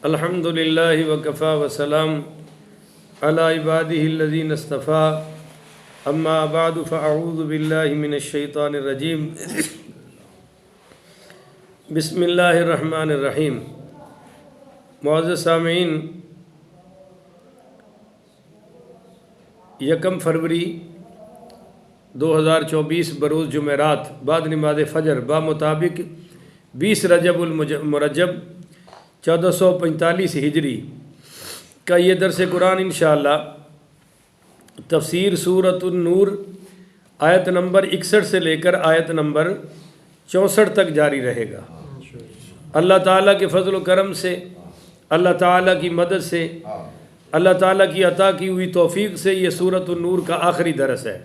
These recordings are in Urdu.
الحمد للہ وکفا وسلام علی عبادہ الذین اصطفیٰ اما بعد فاعوذ باللہ من الشیطان الرجیم بسم اللہ الرحمن الرحیم۔ معزز سامعین، 1 فروری 2024 بروز جمعرات بعد نماز فجر بمطابق 20 رجب المرجب 1445 ہجری کا یہ درس قرآن انشاءاللہ تفسیر سورۃ النور آیت نمبر 61 سے لے کر آیت نمبر 64 تک جاری رہے گا۔ اللہ تعالیٰ کے فضل و کرم سے، اللہ تعالیٰ کی مدد سے، اللہ تعالیٰ کی عطا کی ہوئی توفیق سے یہ سورۃ النور کا آخری درس ہے۔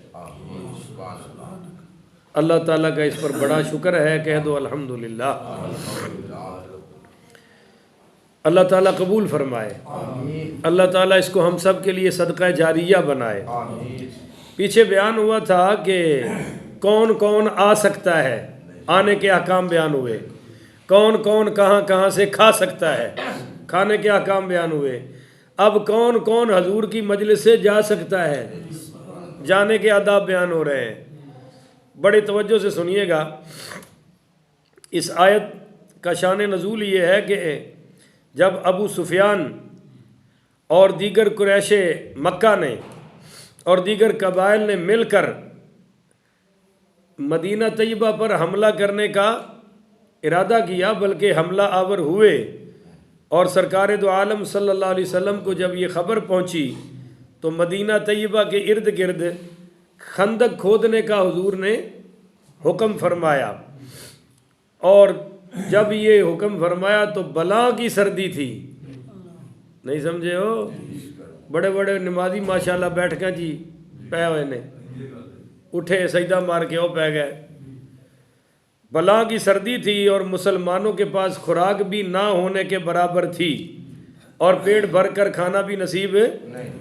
اللہ تعالیٰ کا اس پر بڑا شکر ہے، کہہ دو الحمدللہ۔ اللہ تعالیٰ قبول فرمائے، اللہ تعالیٰ اس کو ہم سب کے لیے صدقہ جاریہ بنائے۔ پیچھے بیان ہوا تھا کہ کون کون آ سکتا ہے، آنے کے احکام بیان ہوئے، کون کون کہاں کہاں سے کھا سکتا ہے، کھانے کے احکام بیان ہوئے۔ اب کون کون حضور کی مجلس سے جا سکتا ہے، جانے کے آداب بیان ہو رہے ہیں۔ بڑے توجہ سے سنیے گا۔ اس آیت کا شان نزول یہ ہے کہ جب ابو سفیان اور دیگر قریش مکہ نے اور دیگر قبائل نے مل کر مدینہ طیبہ پر حملہ کرنے کا ارادہ کیا، بلکہ حملہ آور ہوئے، اور سرکار دو عالم صلی اللہ علیہ وسلم کو جب یہ خبر پہنچی تو مدینہ طیبہ کے ارد گرد خندق کھودنے کا حضور نے حکم فرمایا، اور جب یہ حکم فرمایا تو بلا کی سردی تھی۔ نہیں سمجھے ہو؟ بڑے بڑے نمازی ماشاءاللہ بیٹھ کے جی پے ہوئے نے، اٹھے سجدہ مار کے وہ پہ گئے۔ بلا کی سردی تھی اور مسلمانوں کے پاس خوراک بھی نہ ہونے کے برابر تھی، اور پیٹ بھر کر کھانا بھی نصیب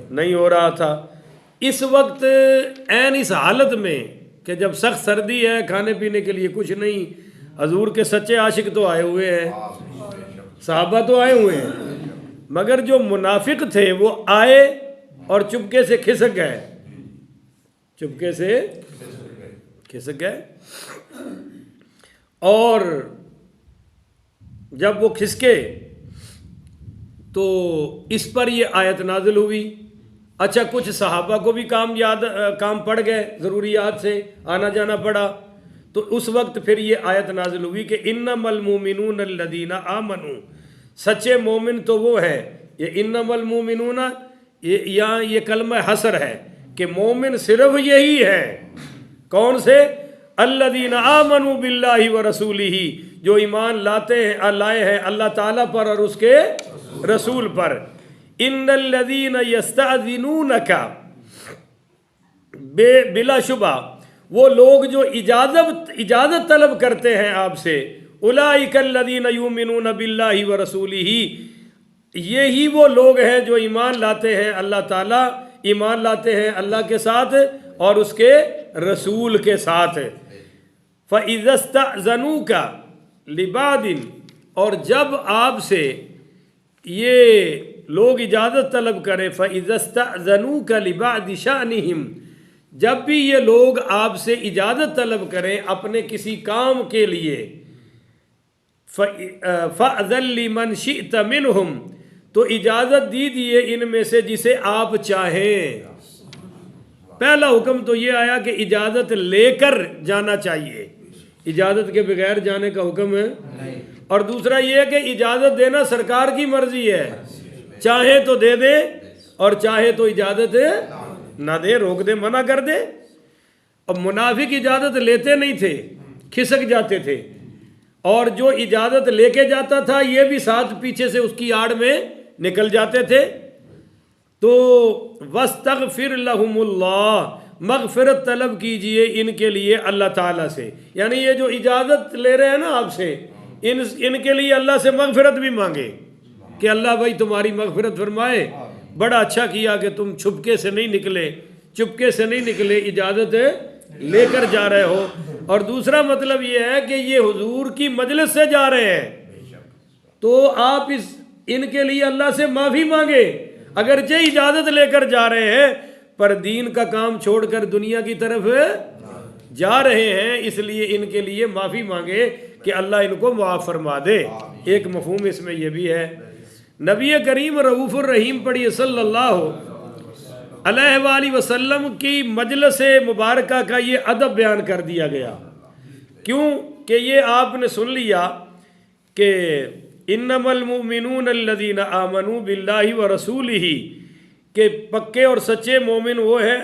نہیں ہو رہا تھا۔ اس وقت عین اس حالت میں کہ جب سخت سردی ہے، کھانے پینے کے لیے کچھ نہیں، حضور کے سچے عاشق تو آئے ہوئے ہیں، صحابہ تو آئے ہوئے ہیں، مگر جو منافق تھے وہ آئے اور چپکے سے کھسک گئے، چپکے سے کھسک گئے۔ اور جب وہ کھسکے تو اس پر یہ آیت نازل ہوئی۔ اچھا، کچھ صحابہ کو بھی کام پڑ گئے، ضروریات سے آنا جانا پڑا، تو اس وقت پھر یہ آیت نازل ہوئی کہ انما المؤمنون الذین آمنوا، سچے مومن تو وہ ہیں۔ یہ انما المؤمنون یہاں یہ کلمہ حصر ہے کہ مومن صرف یہی ہے۔ کون سے؟ الذین آمنوا باللہ ورسولہ، جو ایمان لائے ہیں اللہ تعالیٰ پر اور اس کے رسول پر۔ ان الذین یستأذنونک، بلا شبہ وہ لوگ جو اجازت طلب کرتے ہیں آپ سے، اولئک الذین یؤمنون باللہ ورسولہ، یہی وہ لوگ ہیں جو ایمان لاتے ہیں اللہ تعالیٰ، ایمان لاتے ہیں اللہ کے ساتھ اور اس کے رسول کے ساتھ۔ فَإِذَا اسْتَأْذَنُوكَ لِبَعْضٍ، اور جب آپ سے یہ لوگ اجازت طلب کریں، فَإِذَا اسْتَأْذَنُوكَ لِبَعْضِ شَأْنِهِمْ، جب بھی یہ لوگ آپ سے اجازت طلب کریں اپنے کسی کام کے لیے، فَأْذَن لِمَنْ شِئْتَ مِنْهُمْ، تو اجازت دیجیے ان میں سے جسے آپ چاہیں۔ پہلا حکم تو یہ آیا کہ اجازت لے کر جانا چاہیے، اجازت کے بغیر جانے کا حکم ہے۔ اور دوسرا یہ ہے کہ اجازت دینا سرکار کی مرضی ہے، چاہے تو دے دے اور چاہے تو اجازت نہ دے، روک دے، منع کر دے۔ اب منافق اجازت لیتے نہیں تھے، کھسک جاتے تھے، اور جو اجازت لے کے جاتا تھا یہ بھی ساتھ پیچھے سے اس کی آڑ میں نکل جاتے تھے۔ تو وَاسْتَغْفِرْ لَهُمُ اللَّهُ، مغفرت طلب کیجئے ان کے لیے اللہ تعالیٰ سے۔ یعنی یہ جو اجازت لے رہے ہیں نا آپ سے، ان کے لیے اللہ سے مغفرت بھی مانگے کہ اللہ بھائی تمہاری مغفرت فرمائے، بڑا اچھا کیا کہ تم چھپکے سے نہیں نکلے، چپکے سے نہیں نکلے، اجازت لے کر جا رہے ہو۔ اور دوسرا مطلب یہ ہے کہ یہ حضور کی مجلس سے جا رہے ہیں، تو آپ اس ان کے لیے اللہ سے معافی مانگے، اگرچہ اجازت لے کر جا رہے ہیں پر دین کا کام چھوڑ کر دنیا کی طرف جا رہے ہیں، اس لیے ان کے لیے معافی مانگے کہ اللہ ان کو معاف فرما دے۔ ایک مفہوم اس میں یہ بھی ہے۔ نبی کریم رؤوف الرحیم پڑھیے صلی اللہ علیہ وآلہ وسلم کی مجلس مبارکہ کا یہ ادب بیان کر دیا گیا، کیوں کہ یہ آپ نے سن لیا کہ انما المؤمنون الذین آمنوا باللہ ورسولہ، کہ پکے اور سچے مومن وہ ہے،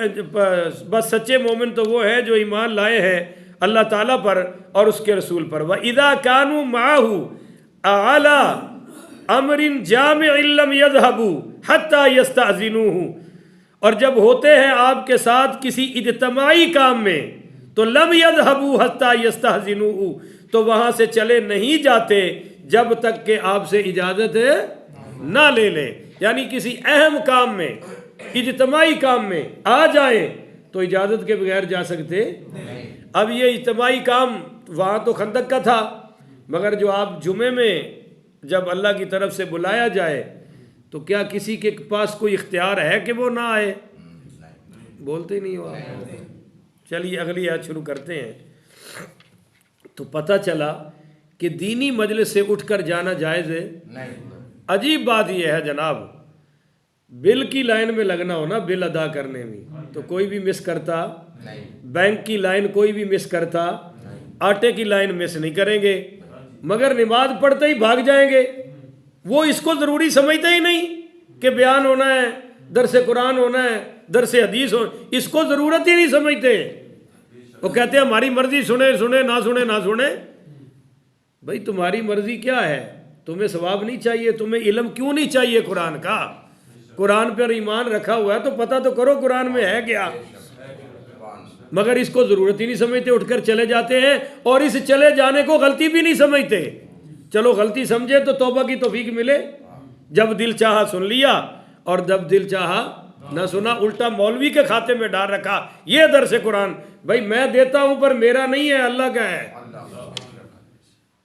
بس سچے مومن تو وہ ہے جو ایمان لائے ہیں اللہ تعالیٰ پر اور اس کے رسول پر۔ وَإِذَا كَانُوا مَعَهُ أَعْلَى أَمْرٍ جَامِعٍ لَمْ يَذْهَبُوا حَتَّى يَسْتَأْذِنُوهُ، اور جب ہوتے ہیں آپ کے ساتھ کسی اجتماعی کام میں تو لم يذهبوا حتى يستأذنوه، تو وہاں سے چلے نہیں جاتے جب تک کہ آپ سے اجازت نہ لے لیں، یعنی کسی اہم کام میں، اجتماعی کام میں آ جائیں تو اجازت کے بغیر جا سکتے۔ اب یہ اجتماعی کام وہاں تو خندق کا تھا، مگر جو آپ جمعے میں جب اللہ کی طرف سے بلایا جائے تو کیا کسی کے پاس کوئی اختیار ہے کہ وہ نہ آئے؟ بولتے ہی نہیں ہوا۔ چلیے اگلی آیت شروع کرتے ہیں۔ تو پتہ چلا کہ دینی مجلس سے اٹھ کر جانا جائز ہے۔ عجیب بات یہ ہے جناب، بل کی لائن میں لگنا ہو نا، بل ادا کرنے میں تو کوئی بھی مس کرتا، بینک کی لائن کوئی بھی مس کرتا، آٹے کی لائن مس نہیں کریں گے، مگر نماز پڑھتے ہی بھاگ جائیں گے۔ وہ اس کو ضروری سمجھتے ہی نہیں کہ بیان ہونا ہے، درس قرآن ہونا ہے، درس حدیث ہو، اس کو ضرورت ہی نہیں سمجھتے۔ وہ کہتے ہیں ہماری مرضی، سنے سنے نہ سنے نہ سنے۔ بھائی تمہاری مرضی کیا ہے؟ تمہیں ثواب نہیں چاہیے؟ تمہیں علم کیوں نہیں چاہیے قرآن کا؟ قرآن پر ایمان رکھا ہوا ہے تو پتہ تو کرو قرآن میں ہے کیا، مگر اس کو ضرورت ہی نہیں سمجھتے، اٹھ کر چلے جاتے ہیں اور اس چلے جانے کو غلطی بھی نہیں سمجھتے۔ چلو غلطی سمجھے تو توبہ کی توفیق ملے، جب دل چاہا سن لیا اور جب دل چاہا نہ سنا، الٹا مولوی کے کھاتے میں ڈال رکھا یہ درس قرآن۔ بھائی میں دیتا ہوں پر میرا نہیں ہے، اللہ کا ہے۔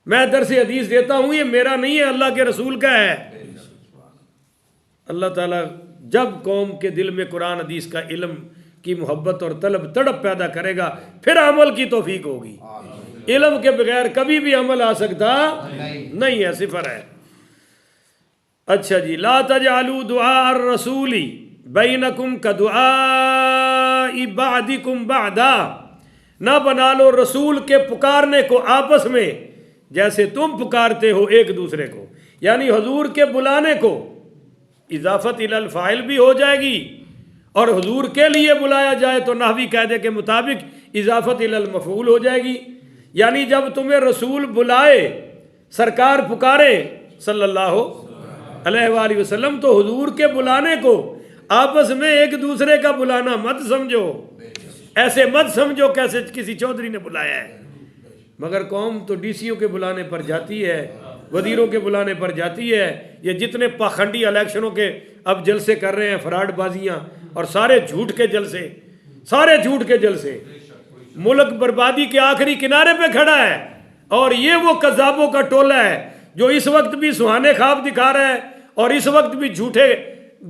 میں درس حدیث دیتا ہوں، یہ میرا نہیں ہے، اللہ کے رسول کا ہے۔ اللہ تعالیٰ جب قوم کے دل میں قرآن حدیث کا علم کی محبت اور طلب تڑپ پیدا کرے گا پھر عمل کی توفیق ہوگی۔ علم کے بغیر کبھی بھی عمل آ سکتا نہیں ہے، صفر ہے۔ اچھا جی، لا تجعلوا دعاء الرسول بینکم کدعاء بعضکم بعضا، نہ بنا لو رسول کے پکارنے کو آپس میں جیسے تم پکارتے ہو ایک دوسرے کو، یعنی حضور کے بلانے کو اضافت الی الفاعل بھی ہو جائے گی، اور حضور کے لیے بلایا جائے تو نحوی قاعدے کے مطابق اضافت الی المفعول ہو جائے گی، یعنی جب تمہیں رسول بلائے، سرکار پکارے صلی اللہ علیہ وآلہ وسلم، تو حضور کے بلانے کو آپس میں ایک دوسرے کا بلانا مت سمجھو، ایسے مت سمجھو کیسے کسی چودھری نے بلایا ہے۔ مگر قوم تو ڈی سی او کے بلانے پر جاتی ہے، وزیروں کے بلانے پر جاتی ہے، یہ جتنے پاخنڈی الیکشنوں کے اب جلسے کر رہے ہیں، فراڈ بازیاں اور سارے جھوٹ کے جلسے، سارے جھوٹ کے جلسے، ملک بربادی کے آخری کنارے پہ کھڑا ہے، اور یہ وہ کذابوں کا ٹولہ ہے جو اس وقت بھی سہانے خواب دکھا رہا ہے اور اس وقت بھی جھوٹے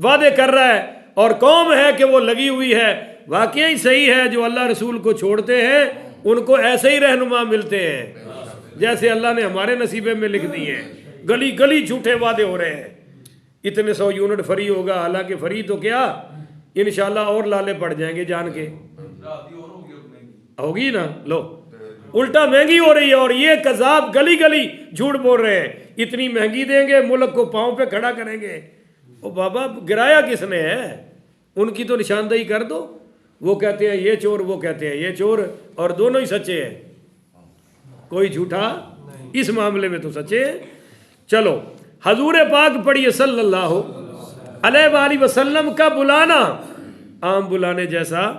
وعدے کر رہا ہے، اور قوم ہے کہ وہ لگی ہوئی ہے۔ واقعی صحیح ہے، جو اللہ رسول کو چھوڑتے ہیں ان کو ایسے ہی رہنما ملتے ہیں جیسے اللہ نے ہمارے نصیبے میں لکھ دی ہیں۔ گلی گلی جھوٹے وعدے ہو رہے ہیں، اتنے 100 یونٹ فری ہوگا، حالانکہ فری تو کیا، انشاءاللہ اور لالے پڑ جائیں گے جان کے، ہوگی نا، لو الٹا مہنگی ہو رہی ہے، اور یہ کذاب گلی گلی جھوٹ بول رہے ہیں، اتنی مہنگی دیں گے، ملک کو پاؤں پہ کھڑا کریں گے۔ او بابا گرایا کس نے ہے؟ ان کی تو نشاندہی کر دو، وہ کہتے ہیں یہ چور، وہ کہتے ہیں یہ چور، اور دونوں ہی سچے ہیں، کوئی جھوٹا اس معاملے میں تو سچے ہیں۔ چلو حضور پاک پڑھیے صلی اللہ علیہ وآلہ وسلم کا بلانا عام بلانے جیسا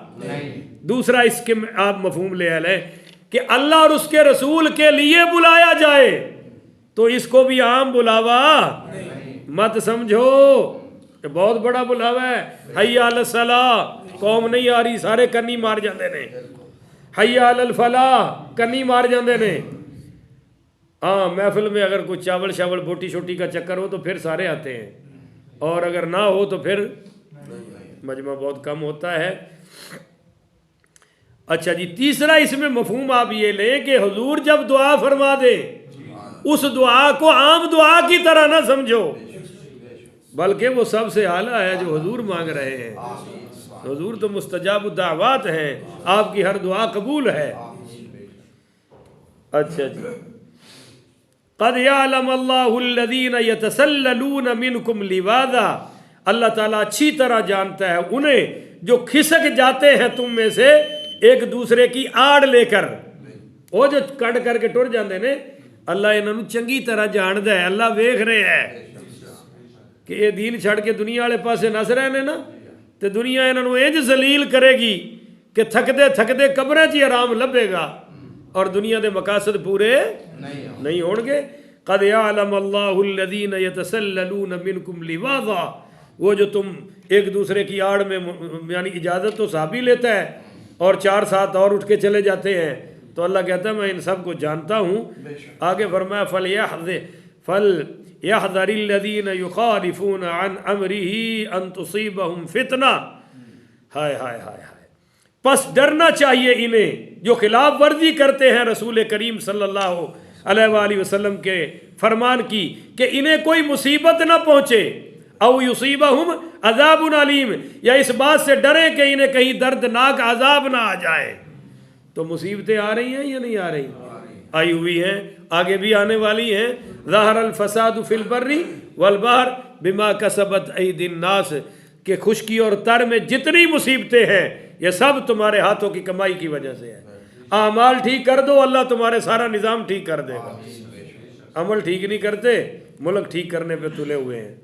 دوسرا اس کے آپ مفہوم لے آئے کہ اللہ اور اس کے رسول کے لیے بلایا جائے تو اس کو بھی عام بلاوا مت سمجھو، یہ بہت بڑا بلاوا ہے۔ حی علی الصلاۃ، قوم نہیں آ رہی، سارے کنی مار جاندے نے، حی علی الفلاح کنی مار جاندے نے، ہاں محفل میں اگر کوئی چاول شاول بوٹی شوٹی کا چکر ہو تو پھر سارے آتے ہیں، اور اگر نہ ہو تو پھر مجمع بہت کم ہوتا ہے۔ اچھا جی، تیسرا اس میں مفہوم آپ یہ لیں کہ حضور جب دعا فرما دے اس دعا کو عام دعا کی طرح نہ سمجھو، بلکہ وہ سب سے اعلیٰ ہے جو حضور مانگ رہے ہیں۔ حضور تو مستجاب الدعوات ہیں، آپ کی ہر دعا قبول ہے۔ اچھا جی، قد یعلم اللہ الذین یتسللون منکم لواذا، اللہ تعالیٰ اچھی طرح جانتا ہے انہیں جو کھسک جاتے ہیں تم میں سے ایک دوسرے کی آڑ لے کر، وہ جو کنڈ کر کے ٹر جاندے نے، اللہ انہوں چنگی طرح جاندہ ہے، اللہ ویکھ رہے ہے کہ یہ دین چھڑ کے دنیا والے پاسے نس رہے نے نا، تو دنیا انہوں انج ذلیل کرے گی کہ تھکدے تھکدے قبریں چی آرام لبے گا اور دنیا دے مقاصد پورے نہیں ہون گے۔ قد یعلم اللہ الذین یتسللون منکم لواذا، وہ جو تم ایک دوسرے کی آڑ میں، یعنی اجازت تو صحابی لیتا ہے اور 4 ساتھ اور اٹھ کے چلے جاتے ہیں، تو اللہ کہتا ہے میں ان سب کو جانتا ہوں۔ آگے فرمایا فَلْيَحْذَرِ الَّذِينَ يُخَالِفُونَ عَنْ أَمْرِهِ أَن تُصِيبَهُمْ فِتْنَةٌ، ہائے ہائے ہائے ہائے، پس ڈرنا چاہیے انہیں جو خلاف ورزی کرتے ہیں رسول کریم صلی اللہ علیہ وآلہ وسلم کے فرمان کی، کہ انہیں کوئی مصیبت نہ پہنچے، او یصیبہم عذاب علیم، یا اس بات سے ڈریں کہ انہیں کہیں دردناک عذاب نہ آ جائے۔ تو مصیبتیں آ رہی ہیں یا نہیں آ رہی؟ آئی ہوئی ہیں، آگے بھی آنے والی ہیں۔ ظہر الفساد فی البر والبحر بما کسبت ایدی الناس، کہ خشکی اور تر میں جتنی مصیبتیں ہیں یہ سب تمہارے ہاتھوں کی کمائی کی وجہ سے ہے۔ اعمال ٹھیک کر دو، اللہ تمہارے سارا نظام ٹھیک کر دے گا۔ عمل ٹھیک نہیں کرتے، ملک ٹھیک کرنے پہ تلے ہوئے ہیں۔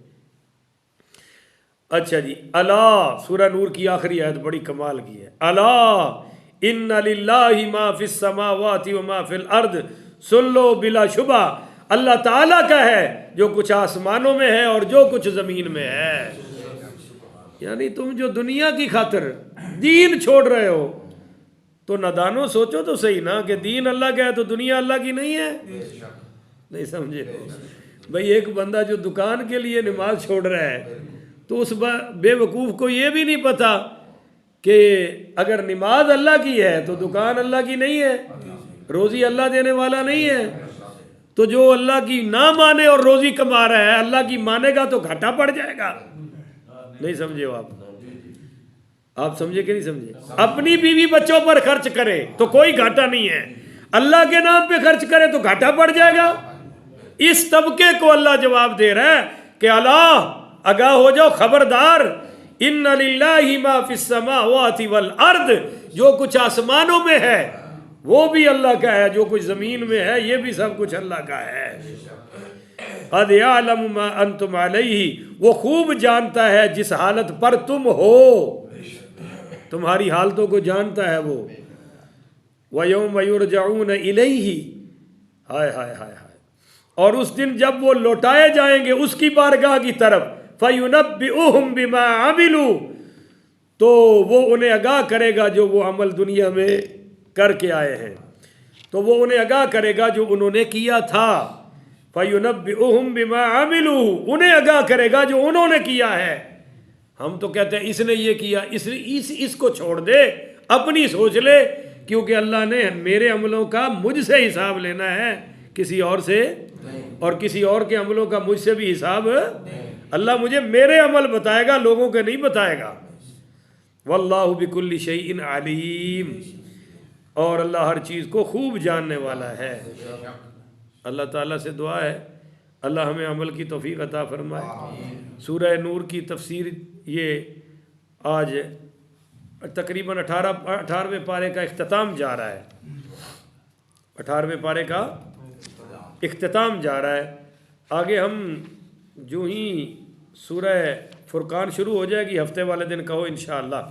اچھا جی، اللہ، سورہ نور کی آخری آیت بڑی کمال کی ہے۔ اللہ ان للہ ما فی السماوات و ما فی الارض، سن لو بلا شبہ اللہ تعالیٰ کا ہے جو کچھ آسمانوں میں ہے اور جو کچھ زمین میں ہے۔ یعنی تم جو دنیا کی خاطر دین چھوڑ رہے ہو تو نادانو سوچو تو صحیح نا کہ دین اللہ کا ہے تو دنیا اللہ کی نہیں ہے؟ نہیں سمجھے بھئی؟ ایک بندہ جو دکان کے لیے نماز چھوڑ رہا ہے تو اس بے وقوف کو یہ بھی نہیں پتا کہ اگر نماز اللہ کی ہے تو دکان اللہ کی نہیں ہے، روزی اللہ دینے والا نہیں ہے، تو جو اللہ کی نہ مانے اور روزی کما رہا ہے اللہ کی مانے گا تو گھاٹا پڑ جائے گا۔ نہیں سمجھے ہو آپ سمجھے کہ نہیں سمجھے؟ اپنی بیوی بچوں پر خرچ کرے تو کوئی گھاٹا نہیں ہے، اللہ کے نام پہ خرچ کرے تو گھاٹا پڑ جائے گا۔ اس طبقے کو اللہ جواب دے رہا ہے کہ اللہ آگاہ ہو جاؤ، خبردار، ان للہ ما فی السماوات والارض، جو کچھ آسمانوں میں ہے وہ بھی اللہ کا ہے، جو کچھ زمین میں ہے یہ بھی سب کچھ اللہ کا ہے۔ قد یعلم ما انتم علیہ، وہ خوب جانتا ہے جس حالت پر تم ہو، تمہاری حالتوں کو جانتا ہے وہ۔ وَيَوْمَ يُرْجَعُونَ إِلَيْهِ، ہائے ہائے ہائے ہائے، اور اس دن جب وہ لوٹائے جائیں گے اس کی بارگاہ کی طرف، فَيُنَبِّئُهُمْ بِمَا عَمِلُوا، تو وہ انہیں آگاہ کرے گا جو وہ عمل دنیا میں کر کے آئے ہیں، تو وہ انہیں آگاہ کرے گا جو انہوں نے کیا تھا۔ فَيُنَبِّئُهُمْ بِمَا عَمِلُوا، انہیں آگاہ کرے گا جو انہوں نے کیا ہے۔ ہم تو کہتے ہیں اس نے یہ کیا، اس کو چھوڑ دے، اپنی سوچ لے، کیونکہ اللہ نے میرے عملوں کا مجھ سے حساب لینا ہے، کسی اور سے، اور کسی اور کے عملوں کا مجھ سے بھی حساب اللہ مجھے میرے عمل بتائے گا، لوگوں کے نہیں بتائے گا۔ واللہ بکل شیء علیم، اور اللہ ہر چیز کو خوب جاننے والا ہے۔ اللہ تعالیٰ سے دعا ہے اللہ ہمیں عمل کی توفیق عطا فرمائے۔ سورہ نور کی تفسیر یہ آج تقریباً 18ویں پارے کا اختتام جا رہا ہے، 18ویں پارے کا اختتام جا رہا ہے۔ آگے ہم جو ہی سورہ فرقان شروع ہو جائے گی ہفتے والے دن کہو انشاءاللہ،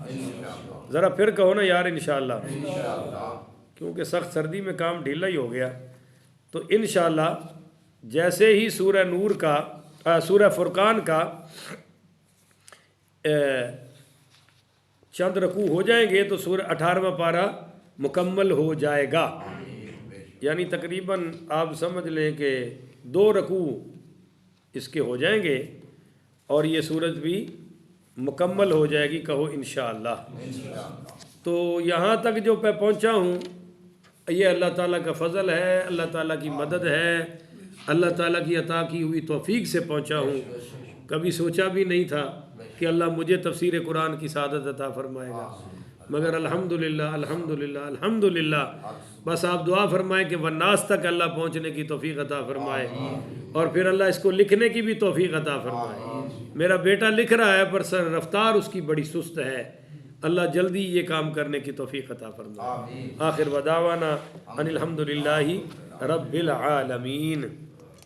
ذرا پھر کہو نا یار انشاءاللہ، کیونکہ سخت سردی میں کام ڈھیلا ہی ہو گیا۔ تو انشاءاللہ جیسے ہی سورہ نور کا سورہ فرقان کا چند رکوع ہو جائیں گے تو سورہ 18واں پارہ مکمل ہو جائے گا۔ یعنی تقریباً آپ سمجھ لیں کہ 2 رکوع اس کے ہو جائیں گے اور یہ سورت بھی مکمل ہو جائے گی، کہو انشاءاللہ۔ تو یہاں تک جو میں پہنچا ہوں یہ اللہ تعالیٰ کا فضل ہے، اللہ تعالیٰ کی مدد ہے، اللہ تعالیٰ کی عطا کی ہوئی توفیق سے پہنچا ہوں۔ کبھی سوچا بھی نہیں تھا کہ اللہ مجھے تفسیر قرآن کی سعادت عطا فرمائے گا، مگر الحمدللہ الحمدللہ الحمدللہ۔ بس آپ دعا فرمائیں کہ والناس تک اللہ پہنچنے کی توفیق عطا فرمائے، اور پھر اللہ اس کو لکھنے کی بھی توفیق عطا فرمائے۔ میرا بیٹا لکھ رہا ہے پر سر رفتار اس کی بڑی سست ہے، اللہ جلدی یہ کام کرنے کی توفیق عطا فرمائے۔ آخر ودعوانا ان الحمدللہ رب العالمین۔